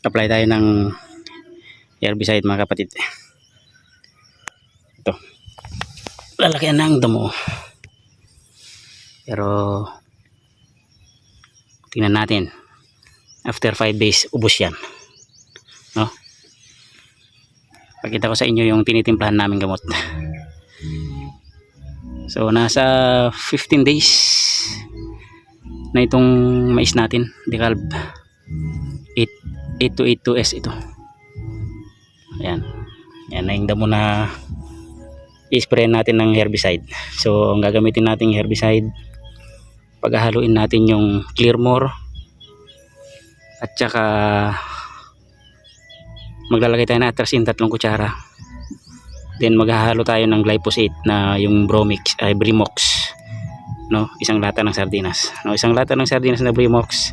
apply tayo ng herbicide mga kapatid. Ito, lalaki ng damo, pero tingnan natin after 5 days ubos yan, no? Pakita ko sa inyo yung tinitimplahan namin gamot. So nasa 15 days na itong mais natin, Decalb 8282S ito. Ayan, yan na yung damo na i-spray natin ng herbicide. So ang gagamitin nating herbicide, paghahaluin natin yung Clearmore at saka maglalagay tayo ng Atrazine 3 kutsara. Then maghahalo tayo ng glyphosate na yung Brimox, no, isang lata ng sardinas, no, isang lata ng sardinas na Brimox,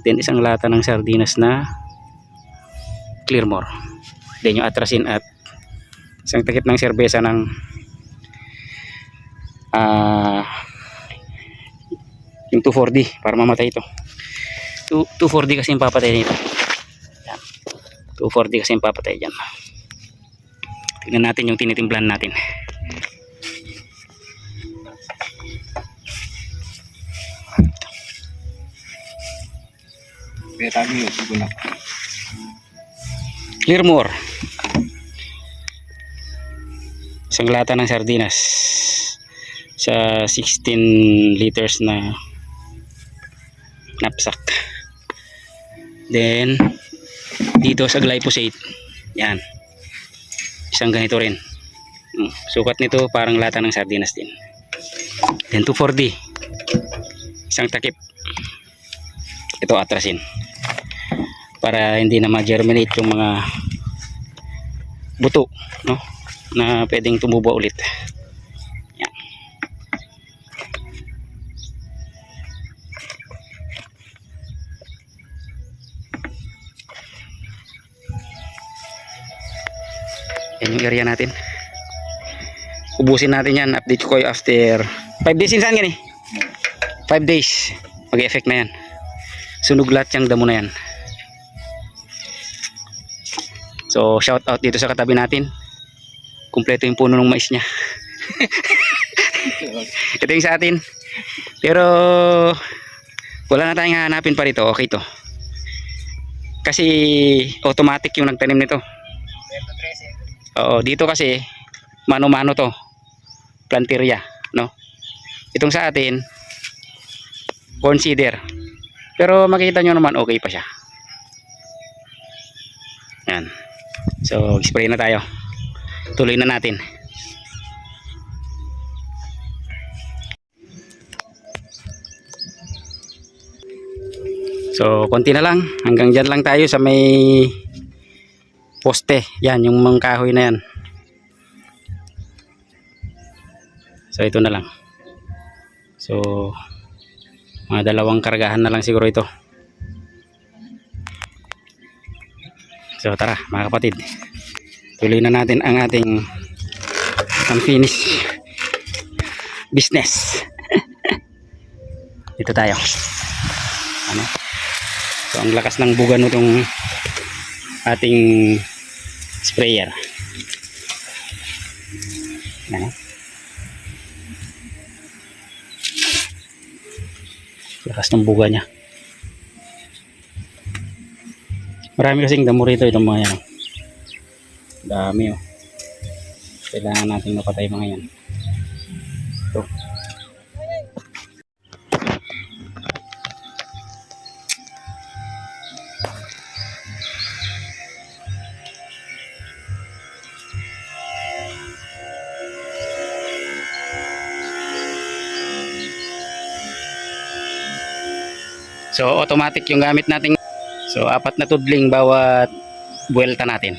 then isang lata ng sardinas na Clearmore, then yung Atrazine at isang takip ng serbesa ng yung 2,4-D para mamatay ito. 2,4-D kasi yung papatay nito. Yan. 2,4-D kasi yung papatay dyan. Tignan natin yung tinitimplahan natin. Clearmore, isang lata ng sardinas sa 16 liters na knapsack. Then dito sa glyphosate, yan, isang ganito rin. Sukat nito parang lata ng sardinas din. Then 2,4-D, isang takip. Ito Atrazine, para hindi na ma-germinate yung mga buto, no, na pwedeng tumubo ulit. Yan. Yan yung area natin. Ubusin natin yan. Update ko kayo after 5 days. Insan yan eh, 5 days mag-effect na yan. Sunog lahat yung damo na yan. So shout out dito sa katabi natin, kumpleto yung puno ng mais niya. Ito yung sa atin, pero wala na tayong hahanapin pa rito. Okay to, kasi automatic yung nagtanim nito. Oo, dito kasi mano-mano to, planteria, no? Itong sa atin consider, pero makita nyo naman okay pa siya. Yan. So spray na tayo, tuloy na natin. So konti na lang, hanggang dyan lang tayo sa may poste. Yan yung mga kahoy na yan. So ito na lang. So mga 2 kargahan na lang siguro ito. So tara mga kapatid, tuloy na natin ang ating unfinished business. Dito tayo. Ano? So ang lakas ng buga nitong ating sprayer. Ano? Lakas ng buga niya. Marami kasing damo rito, itong mga yan. Dami oh. Kailangan natin mapatay mga yan. Ito. So automatic yung gamit natin. So 4 na tudling bawat buwelta natin.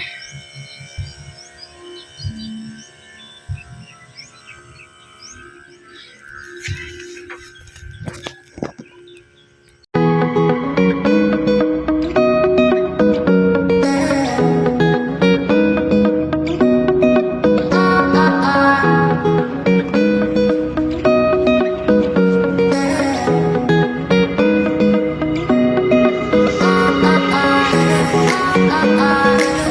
mahal.